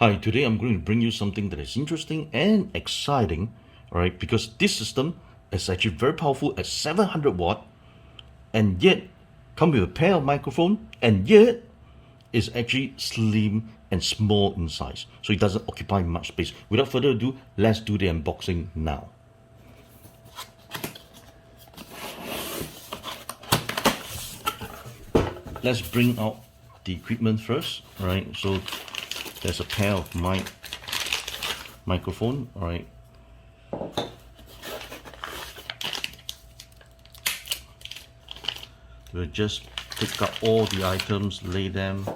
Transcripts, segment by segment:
Hi, today I'm going to bring you something that is interesting and exciting, alright, because this system is actually very powerful at 700 watt and yet come with a pair of microphone and yet is actually slim and small in size, so it doesn't occupy much space. Without further ado, let's do the unboxing now. Let's bring out the equipment first, alright, so there's a pair of microphone, alright. We'll just pick up all the items, lay them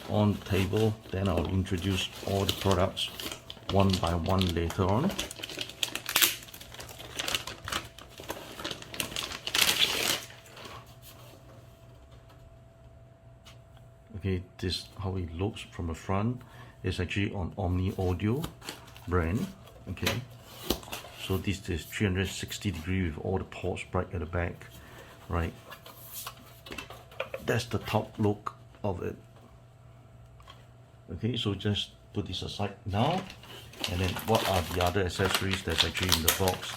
on the table, then I'll introduce all the products one by one later on. Okay, this is how it looks from the front. It's actually on OmniAudio brand. Okay, so this is 360 degree with all the ports right at the back, right? That's the top look of it. Okay, so just put this aside now, and then what are the other accessories that's actually in the box?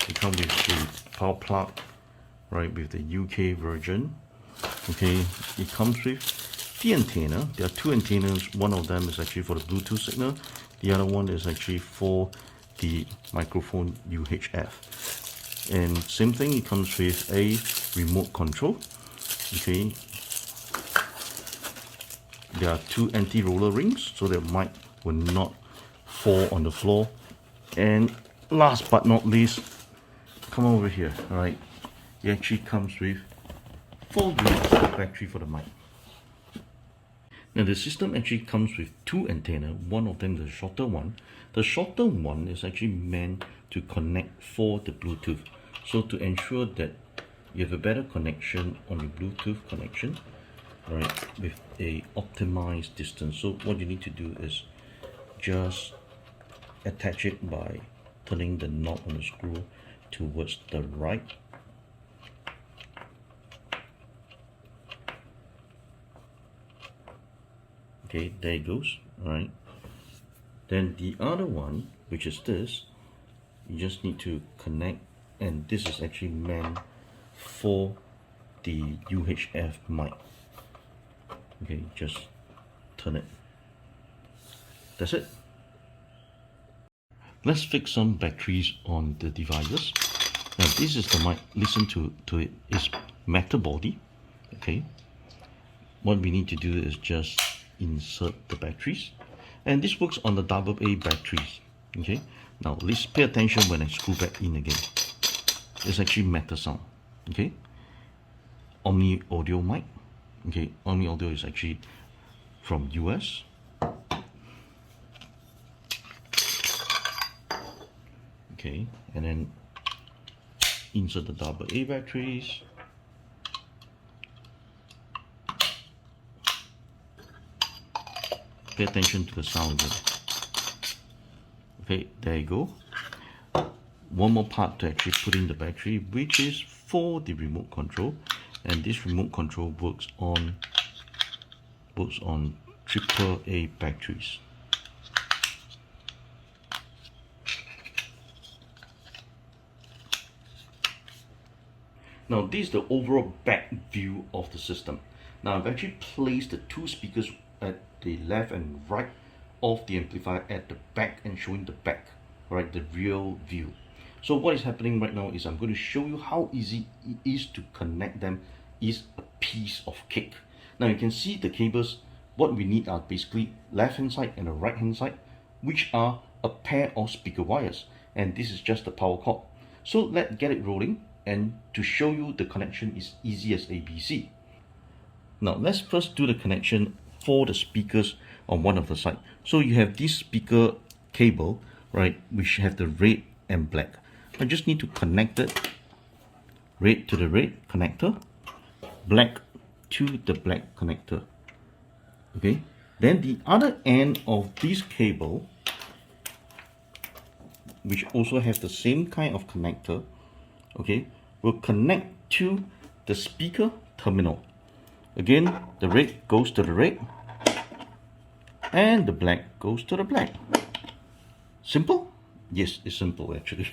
It comes with the power plug, right, with the UK version. Okay, it comes with the antenna. There are two antennas. One of them is actually for the Bluetooth signal. The other one is actually for the microphone UHF. And same thing, it comes with a remote control. Okay, there are two anti-roller rings so the mic will not fall on the floor. And last but not least, come over here. All right, it actually comes with 4 units of battery for the mic. Now the system actually comes with two antennas. One of them, the shorter one. The shorter one is actually meant to connect for the Bluetooth. So to ensure that you have a better connection on your Bluetooth connection, right, with a optimized distance. So what you need to do is just attach it by turning the knob on the screw towards the right. Okay, there it goes. All right, then the other one, which is this, you just need to connect, and this is actually meant for the UHF mic. Okay, just turn it. That's it. Let's fix some batteries on the devices. Now this is the mic. Listen to it. It's metal body. Okay, what we need to do is just insert the batteries, and this works on the AA batteries. Okay, now let's pay attention when I screw back in again. It's actually metal sound. Okay, OmniAudio mic. Okay, OmniAudio is actually from US. Okay, and then insert the AA batteries. Pay attention to the sound again. Okay, there you go. One more part to actually put in the battery, which is for the remote control, and this remote control works on AAA batteries. Now this is the overall back view of the system. Now I've actually placed the two speakers at the left and right of the amplifier at the back and showing the back, right, the real view. So what is happening right now is I'm going to show you how easy it is to connect them. Is a piece of cake. Now you can see the cables. What we need are basically left hand side and the right hand side, which are a pair of speaker wires, and this is just the power cord. So let's get it rolling, and to show you the connection is easy as ABC. Now let's first do the connection for the speakers on one of the side. So you have this speaker cable, right, which have the red and black. I just need to connect it, red to the red connector, black to the black connector. Okay, then the other end of this cable, which also has the same kind of connector, okay, will connect to the speaker terminal. Again, the red goes to the red, and the black goes to the black. Simple? Yes, it's simple actually.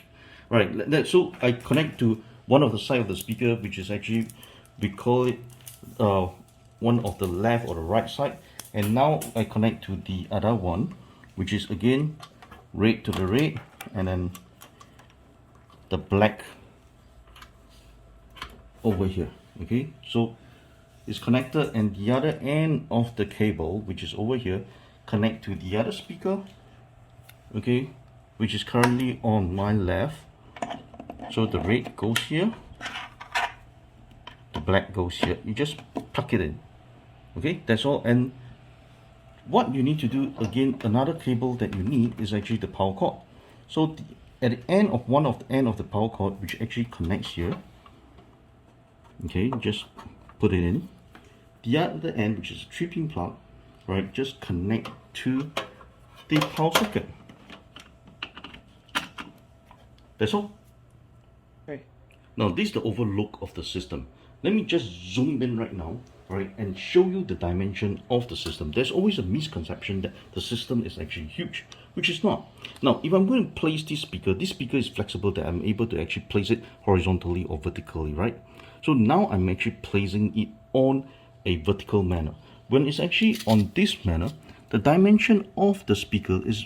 Right, so I connect to one of the side of the speaker, which is actually, we call it one of the left or the right side, and now I connect to the other one, which is again red to the red, and then the black over here. Okay, so it's connected, and the other end of the cable, which is over here, connect to the other speaker, okay, which is currently on my left. So the red goes here, the black goes here. You just plug it in. Okay, that's all. And what you need to do, again, another cable that you need is actually the power cord. So at the end of one of the end of the power cord, which actually connects here, okay, just put it in. The other end, which is a 3-pin plug, right, just connect to the power socket. That's all. Okay. Now this is the overall look of the system. Let me just zoom in right now, right, and show you the dimension of the system. There's always a misconception that the system is actually huge, which is not. Now, if I'm going to place this speaker is flexible, that I'm able to actually place it horizontally or vertically, right? So now I'm actually placing it on a vertical manner. When it's actually on this manner, the dimension of the speaker is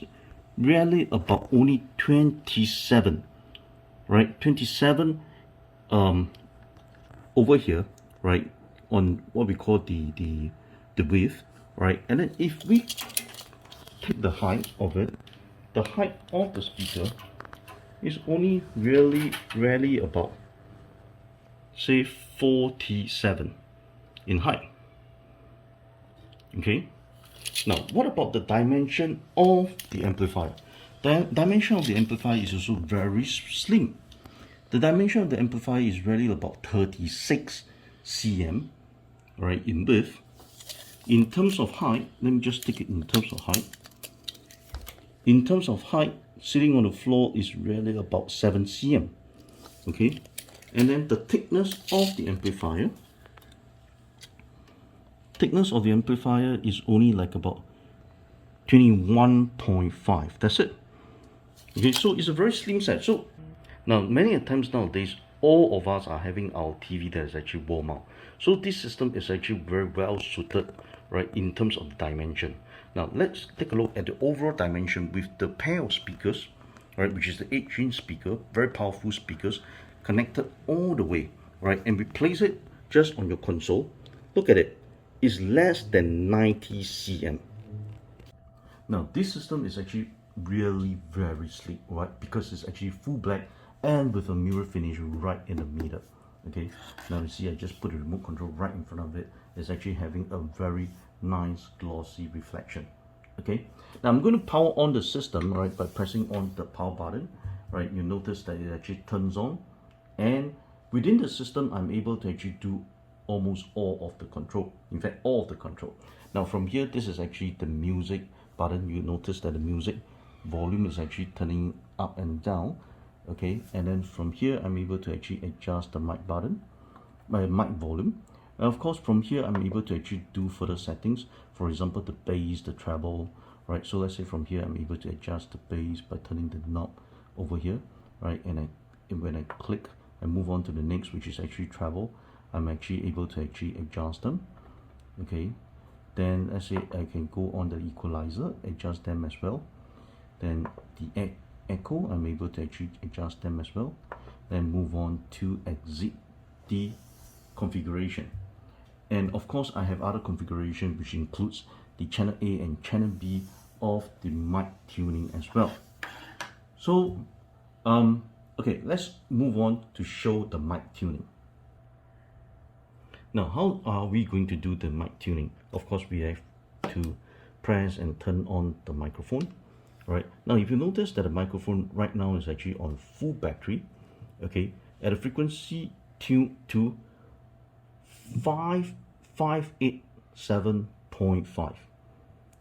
really about only 27, right? 27 over here, right, on what we call the width, right? And then if we take the height of it, the height of the speaker is only really about, say, 47 in height. Okay, now what about the dimension of the amplifier? The dimension of the amplifier is also very slim. The dimension of the amplifier is really about 36 cm, right, in width. In terms of height, let me just take it in terms of height. In terms of height, sitting on the floor is really about 7 cm. Okay, and then the thickness of the amplifier. Thickness of the amplifier is only like about 21.5. That's it. Okay, so it's a very slim set. So now, many times nowadays, all of us are having our TV that is actually wall mount. So this system is actually very well suited, right, in terms of dimension. Now, let's take a look at the overall dimension with the pair of speakers, right, which is the 8-inch speaker, very powerful speakers, connected all the way, right, and we place it just on your console. Look at it. It's less than 90 cm. Now, this system is actually really very sleek, right, because it's actually full black and with a mirror finish right in the middle. Okay, now you see I just put the remote control right in front of it. It's actually having a very nice glossy reflection. Okay, now I'm going to power on the system, right, by pressing on the power button, right. You notice that it actually turns on, and within the system I'm able to actually do almost all of the control, in fact all of the control. Now from here, this is actually the music button. You notice that the music volume is actually turning up and down. Okay, and then from here I'm able to actually adjust the mic button, my mic volume. And of course from here I'm able to actually do further settings, for example the bass, the treble, right. So let's say from here I'm able to adjust the bass by turning the knob over here, right, and when I click and move on to the next, which is actually treble, I'm actually able to actually adjust them. Okay, then let's say I can go on the equalizer, adjust them as well. Then the echo, I'm able to actually adjust them as well. Then move on to exit the configuration. And of course I have other configuration, which includes the channel A and channel B of the mic tuning as well. So okay, let's move on to show the mic tuning. Now, how are we going to do the mic tuning? Of course, we have to press and turn on the microphone. Right, now if you notice that the microphone right now is actually on full battery, okay, at a frequency tuned to 587.5,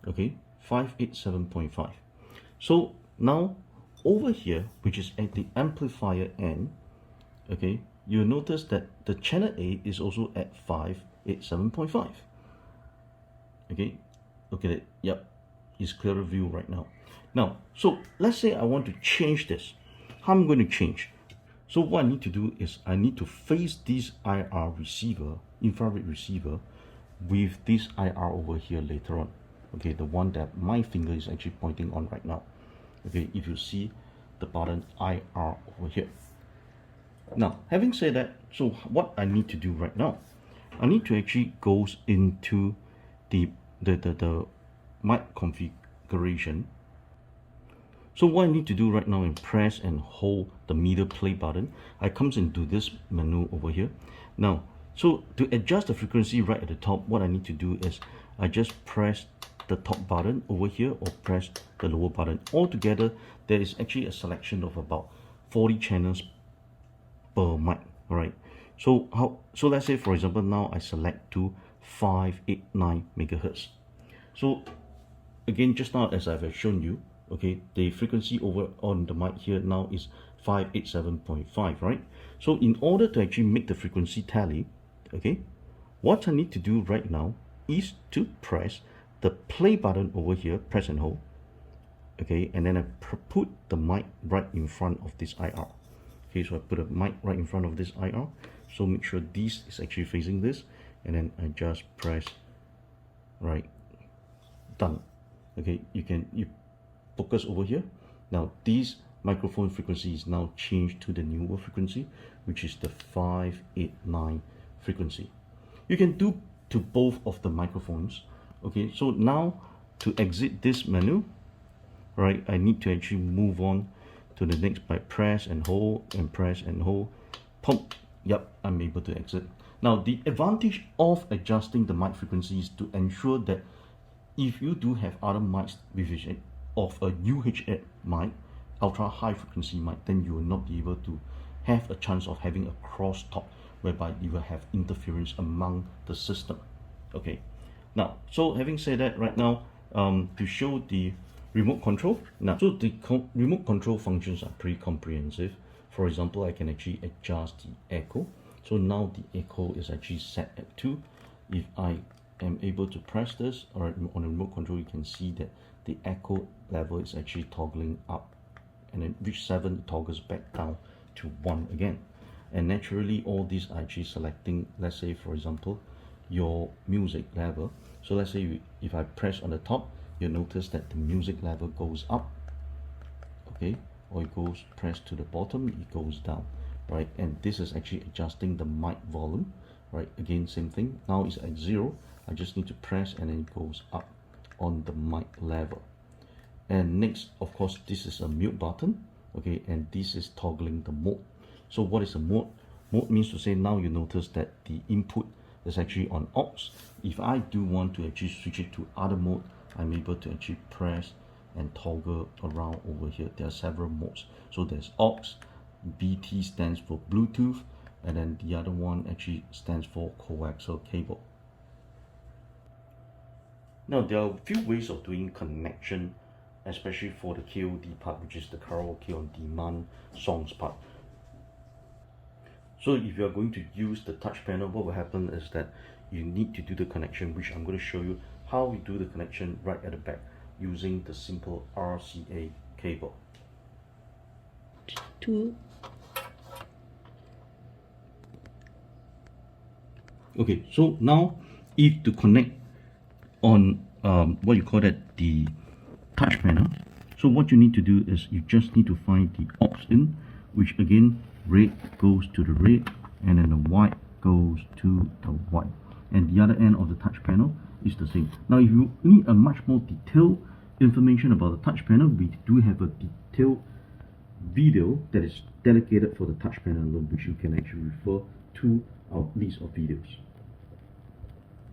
okay, 587.5. So now over here, which is at the amplifier end, okay, you'll notice that the channel A is also at 587.5. Okay, look at it. Yep, is clearer view right now. Now, so let's say I want to change this. How I'm going to change? So what I need to do is I need to face this IR receiver, infrared receiver, with this IR over here later on. Okay, the one that my finger is actually pointing on right now. Okay, if you see the button IR over here. Now, having said that, so what I need to do right now, I need to actually go into the mic configuration. So what I need to do right now is press and hold the middle play button. I comes into this menu over here. Now, so to adjust the frequency right at the top, what I need to do is I just press the top button over here or press the lower button. Altogether, there is actually a selection of about 40 channels per mic. All right. So let's say for example now I select to 589 megahertz. So again, just now as I've shown you, okay, the frequency over on the mic here now is 587.5, right? So in order to actually make the frequency tally, okay, what I need to do right now is to press the play button over here, press and hold, okay, and then I put the mic right in front of this IR. Okay, so I put a mic right in front of this IR, so make sure this is actually facing this, and then I just press right, done. Okay, you focus over here. Now this microphone frequency is now changed to the newer frequency, which is the 589 frequency. You can do to both of the microphones. Okay, so now to exit this menu, right, I need to actually move on to the next by press and hold and press and hold. Pump. Yep, I'm able to exit. Now the advantage of adjusting the mic frequency is to ensure that if you do have other mics with of a UHF mic, ultra high frequency mic, then you will not be able to have a chance of having a crosstalk whereby you will have interference among the system. Okay, now so having said that, right now to show the remote control. Now, so the remote control functions are pretty comprehensive. For example, I can actually adjust the echo. So now the echo is actually set at 2. If I am able to press this, or on the remote control, you can see that the echo level is actually toggling up, and then reach 7 toggles back down to 1 again. And naturally, all these are actually selecting, let's say for example, your music level. So let's say if I press on the top, you'll notice that the music level goes up, okay, or it goes press to the bottom, it goes down, right? And this is actually adjusting the mic volume, right? Again, same thing. Now it's at 0. I just need to press and then it goes up on the mic level. And next, of course, this is a mute button, okay, and this is toggling the mode. So what is a mode? Mode means to say now you notice that the input is actually on aux. If I do want to actually switch it to other mode, I'm able to actually press and toggle around over here. There are several modes. So there's aux, BT stands for Bluetooth, and then the other one actually stands for coaxial cable. Now there are a few ways of doing connection, especially for the KOD part, which is the karaoke on demand songs part. So if you are going to use the touch panel, what will happen is that you need to do the connection, which I'm going to show you how we do the connection right at the back using the simple RCA cable. Okay, so now if to connect on what you call that, the touch panel, so what you need to do is you just need to find the aux in, which again, red goes to the red, and then the white goes to the white, and the other end of the touch panel is the same. Now if you need a much more detailed information about the touch panel, we do have a detailed video that is dedicated for the touch panel alone, which you can actually refer to our list of videos.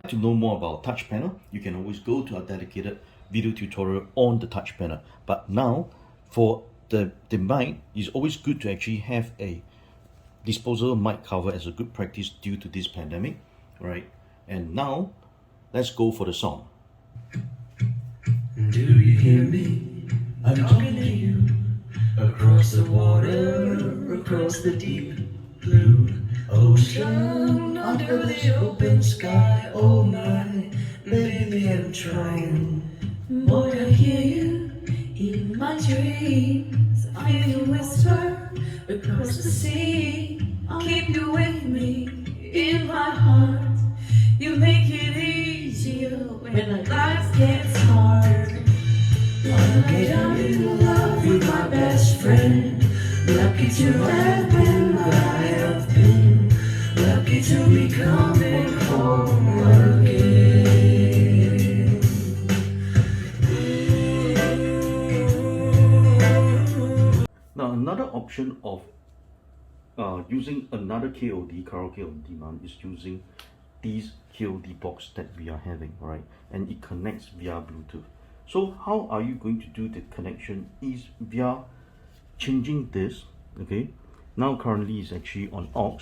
To know more about touch panel, you can always go to our dedicated video tutorial on the touch panel. But now for the mic, it's always good to actually have a disposable mic cover as a good practice due to this pandemic, right? And now let's go for the song. Do you hear me? I'm talking to you. Across the water, across the deep blue ocean, under the open sky. Oh my, baby, I'm trying. Boy, I dreams, I hear you whisper across the sea. I'll keep you with me in my heart. You make it easier when life gets hard. I'm getting in love with my best friend. Lucky to have been where I have been. Lucky to be coming home again. Now another option of using another KOD, Karaoke on Demand, is using these KOD box that we are having, right? And it connects via Bluetooth. So how are you going to do the connection is via changing this, okay? Now currently it's actually on aux.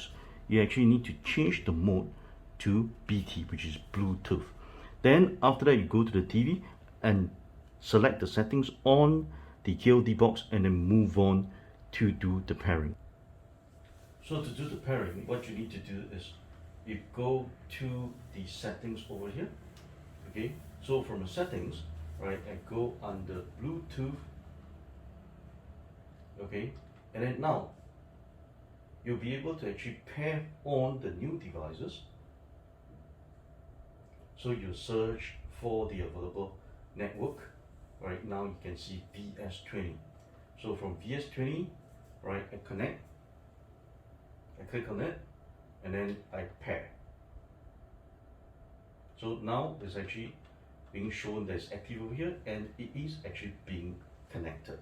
You actually need to change the mode to BT, which is Bluetooth. Then after that you go to the TV and select the settings on the KOD box and then move on to do the pairing. So to do the pairing, what you need to do is you go to the settings over here, okay? So from the settings, right, I go under Bluetooth, okay? And then now, you'll be able to actually pair on the new devices. So you search for the available network. Right now you can see VS20. So from VS20, right, I connect, I click on it, and then I pair. So now it's actually being shown that it's active over here, and it is actually being connected.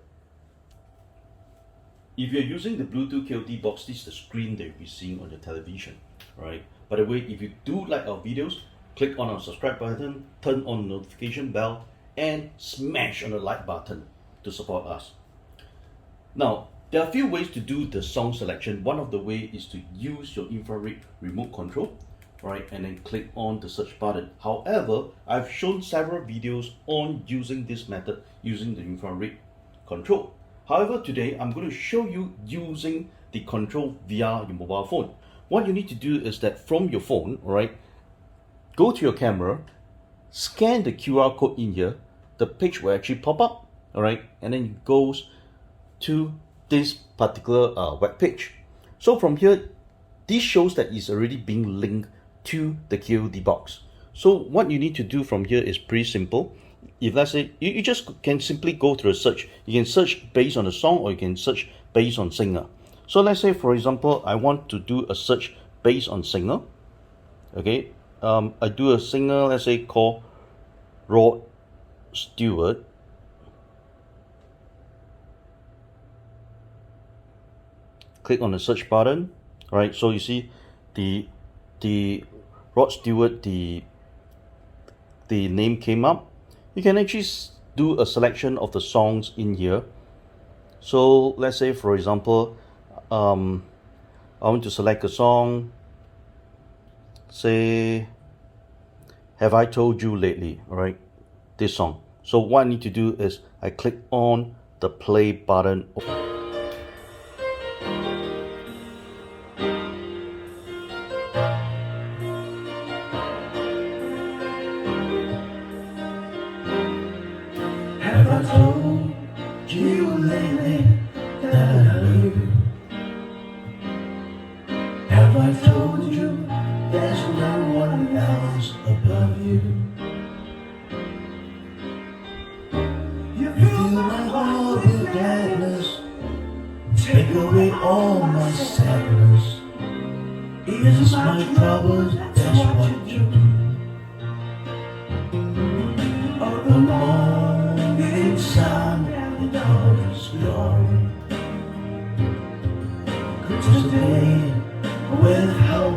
If you're using the Bluetooth KOD box, this is the screen that you'll be seeing on your television, right? By the way, if you do like our videos, click on our subscribe button, turn on the notification bell, and smash on the like button to support us. Now, there are a few ways to do the song selection. One of the ways is to use your infrared remote control, right, and then click on the search button. However, I've shown several videos on using this method using the infrared control. However, today I'm going to show you using the control via your mobile phone. What you need to do is that from your phone, right, go to your camera, scan the QR code in here, the page will actually pop up, all right, and then it goes to this particular web page. So from here, this shows that it's already being linked to the KOD box. So what you need to do from here is pretty simple. If let's say you just can simply go through a search. You can search based on the song, or you can search based on singer. So let's say, for example, I want to do a search based on singer. Okay, I do a singer, let's say called Rod Stewart. Click on the search button. All right, so you see the Rod Stewart, the name came up. You can actually do a selection of the songs in here. So let's say, for example, I want to select a song, say Have I Told You Lately, all right, this song. So what I need to do is I click on the play button. Have I told you lately that I love you? Have I told you there's no one else above you? You fill my heart with gladness, take away all my sadness. Ease my troubles, that's what you do. Oh, the morning sun, the dawn is gone. Could today with how